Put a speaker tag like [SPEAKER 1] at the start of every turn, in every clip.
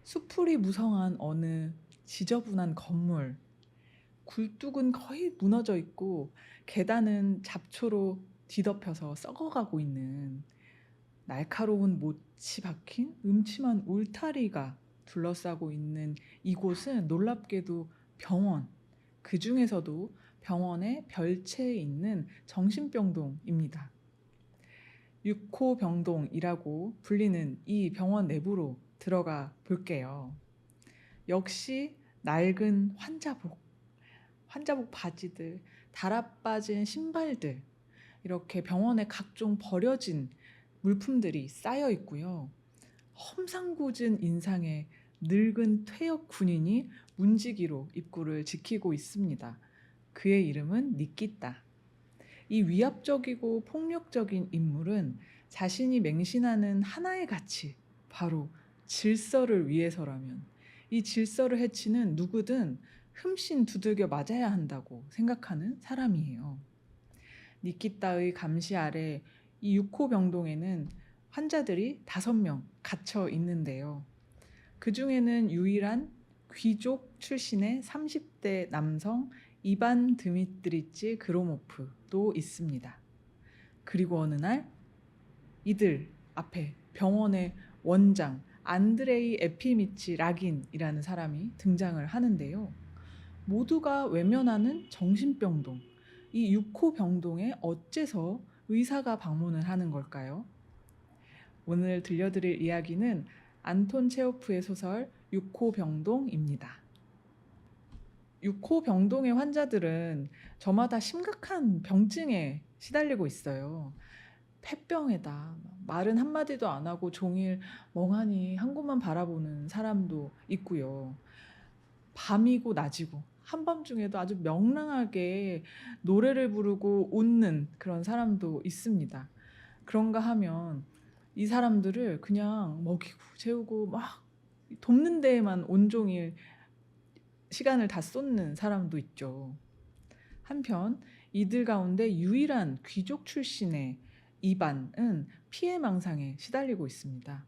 [SPEAKER 1] 수풀이 무성한 어느 지저분한 건물. 굴뚝은 거의 무너져 있고 계단은 잡초로 뒤덮여서 썩어가고 있는, 날카로운 못이 박힌 음침한 울타리가 둘러싸고 있는 이곳은 놀랍게도 병원, 그 중에서도 병원의 별채에 있는 정신병동입니다. 6호 병동이라고 불리는 이 병원 내부로 들어가 볼게요. 역시 낡은 환자복 바지들, 달아빠진 신발들, 이렇게 병원에 각종 버려진 물품들이 쌓여 있고요. 험상궂은 인상의 늙은 퇴역 군인이 문지기로 입구를 지키고 있습니다. 그의 이름은 니키타. 이 위압적이고 폭력적인 인물은 자신이 맹신하는 하나의 가치, 바로 질서를 위해서라면 이 질서를 해치는 누구든 흠씬 두들겨 맞아야 한다고 생각하는 사람이에요. 니키타의 감시 아래 이 6호 병동에는 환자들이 5명 갇혀 있는데요. 그 중에는 유일한 귀족 출신의 30대 남성 이반 드미트리치 그로모프도 있습니다. 그리고 어느 날 이들 앞에 병원의 원장 안드레이 에피미치 라긴이라는 사람이 등장을 하는데요. 모두가 외면하는 정신병동, 이 6호 병동에 어째서 의사가 방문을 하는 걸까요? 오늘 들려드릴 이야기는 안톤 체호프의 소설 6호 병동입니다. 6호 병동의 환자들은 저마다 심각한 병증에 시달리고 있어요. 폐병에다 말은 한마디도 안 하고 종일 멍하니 한 곳만 바라보는 사람도 있고요. 밤이고 낮이고 한밤중에도 아주 명랑하게 노래를 부르고 웃는 그런 사람도 있습니다. 그런가 하면 이 사람들을 그냥 먹이고 재우고 막 돕는 데에만 온종일 시간을 다 쏟는 사람도 있죠. 한편 이들 가운데 유일한 귀족 출신의 이반은 피해망상에 시달리고 있습니다.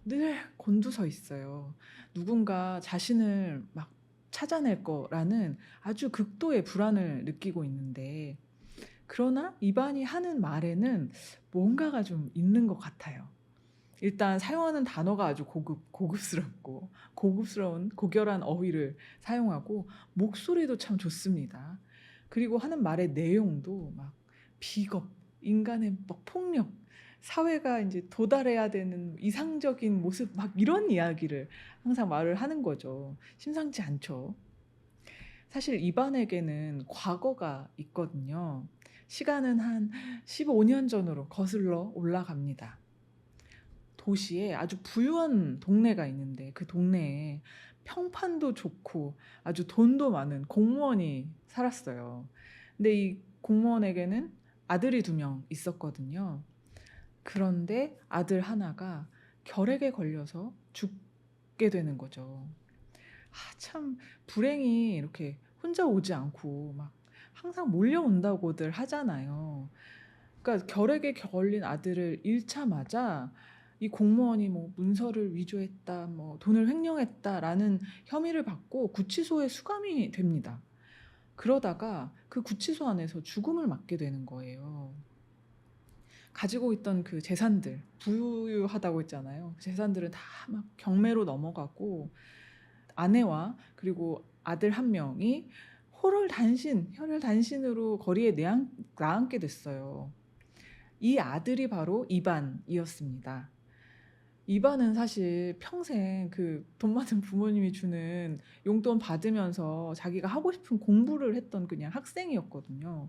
[SPEAKER 1] 늘 곤두서 있어요. 누군가 자신을 막 찾아낼 거라는 아주 극도의 불안을 느끼고 있는데, 그러나 이반이 하는 말에는 뭔가가 좀 있는 것 같아요. 일단 사용하는 단어가 아주 고급스럽고 고급스러운 고결한 어휘를 사용하고 목소리도 참 좋습니다. 그리고 하는 말의 내용도 막 비겁, 인간의 막 폭력, 사회가 이제 도달해야 되는 이상적인 모습, 막 이런 이야기를 항상 말을 하는 거죠. 심상치 않죠. 사실 이반에게는 과거가 있거든요. 시간은 한 15년 전으로 거슬러 올라갑니다. 도시에 아주 부유한 동네가 있는데 그 동네에 평판도 좋고 아주 돈도 많은 공무원이 살았어요. 근데 이 공무원에게는 아들이 2명 있었거든요. 그런데 아들 하나가 결핵에 걸려서 죽게 되는 거죠. 참 불행이 이렇게 혼자 오지 않고 막 항상 몰려온다고들 하잖아요. 그러니까 결핵에 걸린 아들을 잃자마자 이 공무원이 뭐 문서를 위조했다, 뭐 돈을 횡령했다라는 혐의를 받고 구치소에 수감이 됩니다. 그러다가 그 구치소 안에서 죽음을 맞게 되는 거예요. 가지고 있던 그 재산들, 부유하다고 했잖아요. 그 재산들은 다 막 경매로 넘어가고 아내와 그리고 아들 1명이 혈혈단신으로 거리에 나앉게 됐어요. 이 아들이 바로 이반이었습니다. 이반은 사실 평생 그 돈 많은 부모님이 주는 용돈 받으면서 자기가 하고 싶은 공부를 했던 그냥 학생이었거든요.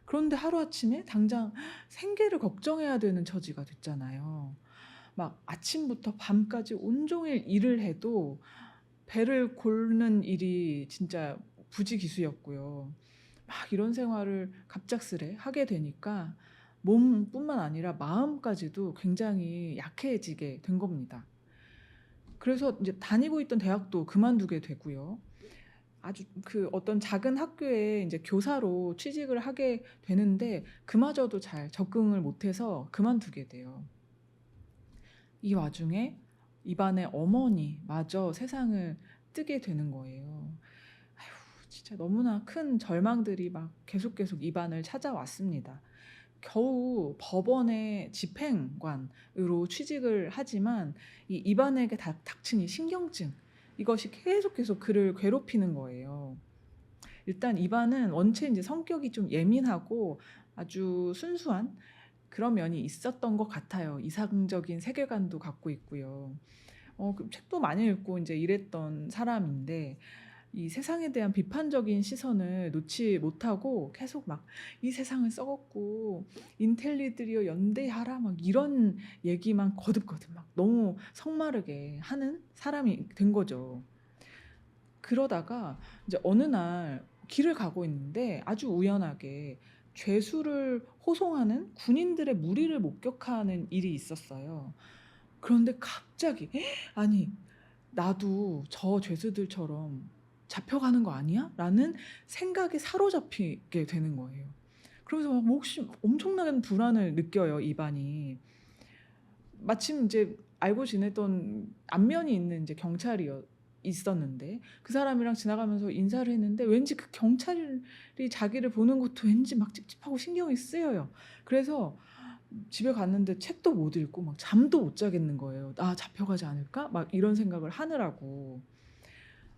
[SPEAKER 1] 그런데 하루아침에 당장 생계를 걱정해야 되는 처지가 됐잖아요. 막 아침부터 밤까지 온종일 일을 해도 배를 골는 일이 진짜 부지기수였고요. 막 이런 생활을 갑작스레 하게 되니까 몸뿐만 아니라 마음까지도 굉장히 약해지게 된 겁니다. 그래서 이제 다니고 있던 대학도 그만두게 되고요. 아주 그 어떤 작은 학교에 이제 교사로 취직을 하게 되는데 그마저도 잘 적응을 못해서 그만두게 돼요. 이 와중에 이반의 어머니마저 세상을 뜨게 되는 거예요. 아휴, 진짜 너무나 큰 절망들이 막 계속 이반을 찾아왔습니다. 겨우 법원의 집행관으로 취직을 하지만 이 이반에게 닥친 이 신경증, 이것이 계속 그를 괴롭히는 거예요. 일단 이반은 원체 이제 성격이 좀 예민하고 아주 순수한 그런 면이 있었던 것 같아요. 이상적인 세계관도 갖고 있고요. 그 책도 많이 읽고 이제 이랬던 사람인데 이 세상에 대한 비판적인 시선을 놓지 못하고 계속 막 "이 세상은 썩었고 인텔리들이여 연대하라." 막 이런 얘기만 거듭거듭 막 너무 성마르게 하는 사람이 된 거죠. 그러다가 이제 어느 날 길을 가고 있는데 아주 우연하게 죄수를 호송하는 군인들의 무리를 목격하는 일이 있었어요. 그런데 갑자기 아니, 나도 저 죄수들처럼 잡혀가는 거 아니야? 라는 생각에 사로잡히게 되는 거예요. 그러면서 막 몹시 엄청나게 불안을 느껴요, 이반이. 마침 이제 알고 지내던 안면이 있는 이제 경찰이 있었는데 그 사람이랑 지나가면서 인사를 했는데 왠지 그 경찰이 자기를 보는 것도 왠지 막 찝찝하고 신경이 쓰여요. 그래서 집에 갔는데 책도 못 읽고 막 잠도 못 자겠는 거예요. '나 잡혀가지 않을까?' 막 이런 생각을 하느라고.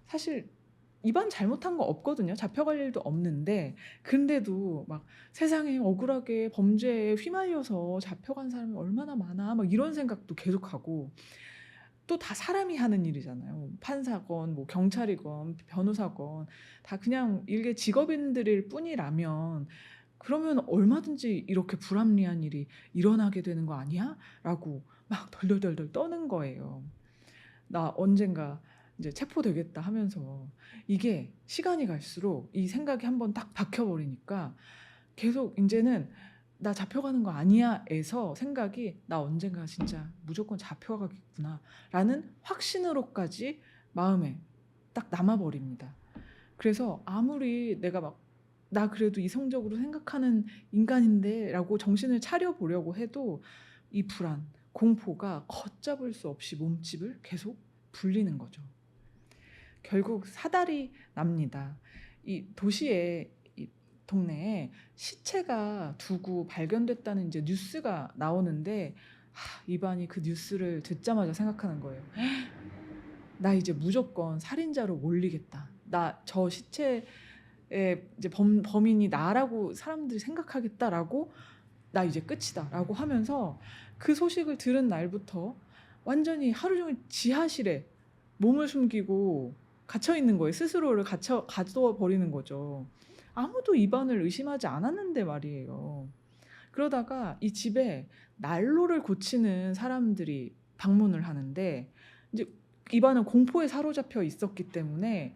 [SPEAKER 1] 사실 입안 잘못한 거 없거든요. 잡혀갈 일도 없는데 근데도 막 '세상에 억울하게 범죄에 휘말려서 잡혀간 사람이 얼마나 많아.' 막 이런 생각도 계속하고 또 다 사람이 하는 일이잖아요. 판사건 뭐 경찰이건 변호사건 다 그냥 일개 직업인들일 뿐이라면 '그러면 얼마든지 이렇게 불합리한 일이 일어나게 되는 거 아니야?'라고 막 덜덜덜덜 떠는 거예요. '나 언젠가 이제 체포되겠다.' 하면서 이게 시간이 갈수록 이 생각이 한번 딱 박혀 버리니까 계속 인제는 '나 잡혀가는 거 아니야.'에서 생각이 '나 언젠가 진짜 무조건 잡혀가겠구나.'라는 확신으로까지 마음에 딱 남아 버립니다. 그래서 아무리 내가 막 '나 그래도 이성적으로 생각하는 인간인데.'라고 정신을 차려 보려고 해도 이 불안, 공포가 걷잡을 수 없이 몸집을 계속 불리는 거죠. 결국 사달이 납니다. 이 도시에 이 동네에 시체가 두고 발견됐다는 이제 뉴스가 나오는데 이반이 그 뉴스를 듣자마자 생각하는 거예요. '나 이제 무조건 살인자로 몰리겠다. 나 저 시체에 이제 범인이 나라고 사람들이 생각하겠다.'라고 '나 이제 끝이다.'라고 하면서 그 소식을 들은 날부터 완전히 하루 종일 지하실에 몸을 숨기고 갇혀 있는 거예요. 스스로를 가둬 버리는 거죠. 아무도 이반을 의심하지 않았는데 말이에요. 그러다가 이 집에 난로를 고치는 사람들이 방문을 하는데 인제 이반은 공포에 사로잡혀 있었기 때문에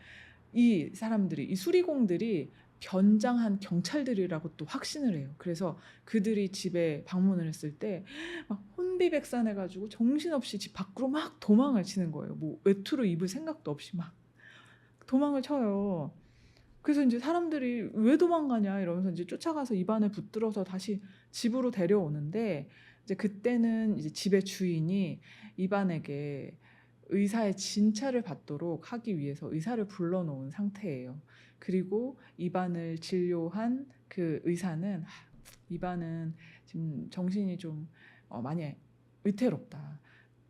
[SPEAKER 1] 이 사람들이 이 수리공들이 변장한 경찰들이라고 또 확신을 해요. 그래서 그들이 집에 방문을 했을 때 막 혼비백산해 가지고 정신없이 집 밖으로 막 도망을 치는 거예요. 뭐 외투를 입을 생각도 없이 막 도망을 쳐요. 그래서 인제 사람들이 "왜 도망가냐." 이러면서 인제 쫓아가서 입안을 붙들어서 다시 집으로 데려오는데 이제 그때는 이제 집의 주인이 이반에게 의사의 진찰을 받도록 하기 위해서 의사를 불러 놓은 상태예요. 그리고 이반을 진료한 그 의사는 이반은 지금 정신이 좀 많이 위태롭다.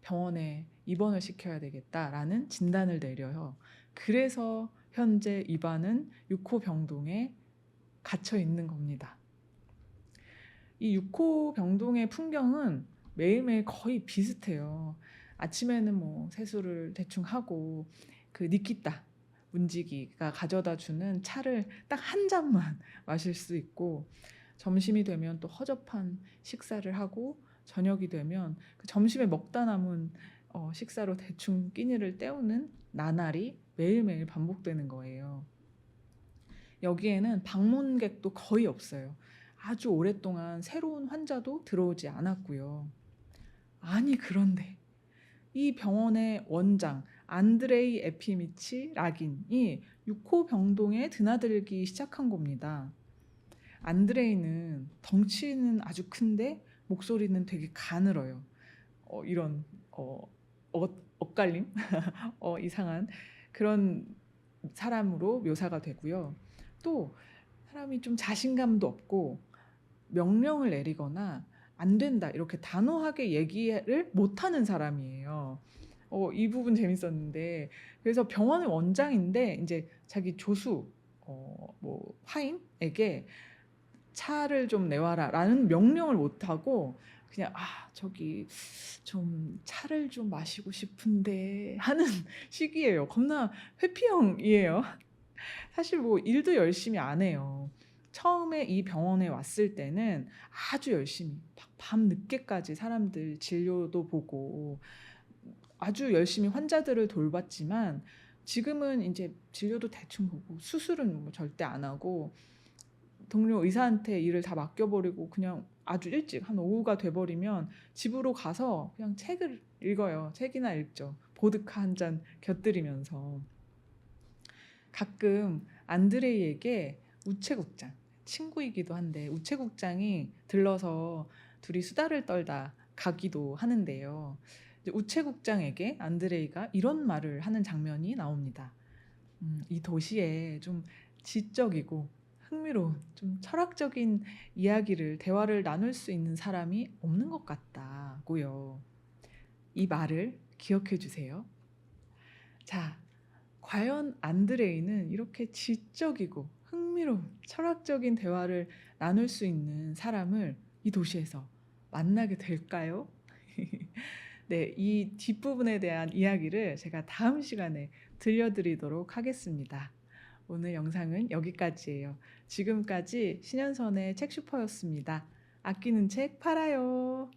[SPEAKER 1] 병원에 입원을 시켜야 되겠다."라는 진단을 내려요. 그래서 현재 이반은 6호 병동에 갇혀 있는 겁니다. 이 6호 병동의 풍경은 매일매일 거의 비슷해요. 아침에는 뭐 세수를 대충 하고 그 니키타 문지기가 가져다 주는 차를 딱 한 잔만 마실 수 있고 점심이 되면 또 허접한 식사를 하고 저녁이 되면 그 점심에 먹다 남은 식사로 대충 끼니를 때우는 나날이 매일매일 반복되는 거예요. 여기에는 방문객도 거의 없어요. 아주 오랫동안 새로운 환자도 들어오지 않았고요. 아니 그런데 이 병원의 원장 안드레이 에피미치 락인이 6호 병동에 드나들기 시작한 겁니다. 안드레이는 덩치는 아주 큰데 목소리는 되게 가늘어요. 이런 어 엇갈림, 이상한 그런 사람으로 묘사가 되고요. 또 사람이 좀 자신감도 없고 명령을 내리거나 안 된다 이렇게 단호하게 얘기를 못하는 사람이에요. 이 부분 재밌었는데 그래서 병원의 원장인데 이제 자기 조수 뭐 화인에게 차를 좀 내와라라는 명령을 못하고 그냥 저기 좀 차를 좀 마시고 싶은데 하는 시기예요. 겁나 회피형이에요. 사실 뭐 일도 열심히 안 해요. 처음에 이 병원에 왔을 때는 아주 열심히 밤 늦게까지 사람들 진료도 보고 아주 열심히 환자들을 돌봤지만 지금은 이제 진료도 대충 보고 수술은 뭐 절대 안 하고 동료 의사한테 일을 다 맡겨버리고 그냥 아주 일찍 한 오후가 돼버리면 집으로 가서 그냥 책을 읽어요. 책이나 읽죠. 보드카 한 잔 곁들이면서. 가끔 안드레이에게 우체국장, 친구이기도 한데 우체국장이 들러서 둘이 수다를 떨다 가기도 하는데요. 이제 우체국장에게 안드레이가 이런 말을 하는 장면이 나옵니다. 이 도시에 좀 지적이고 흥미로운 좀 철학적인 이야기를 대화를 나눌 수 있는 사람이 없는 것 같다고요. 이 말을 기억해 주세요. 자, 과연 안드레이는 이렇게 지적이고 흥미로운 철학적인 대화를 나눌 수 있는 사람을 이 도시에서 만나게 될까요? 네, 이 뒷부분에 대한 이야기를 제가 다음 시간에 들려드리도록 하겠습니다. 오늘 영상은 여기까지예요. 지금까지 신현선의 책슈퍼였습니다. 아끼는 책 팔아요.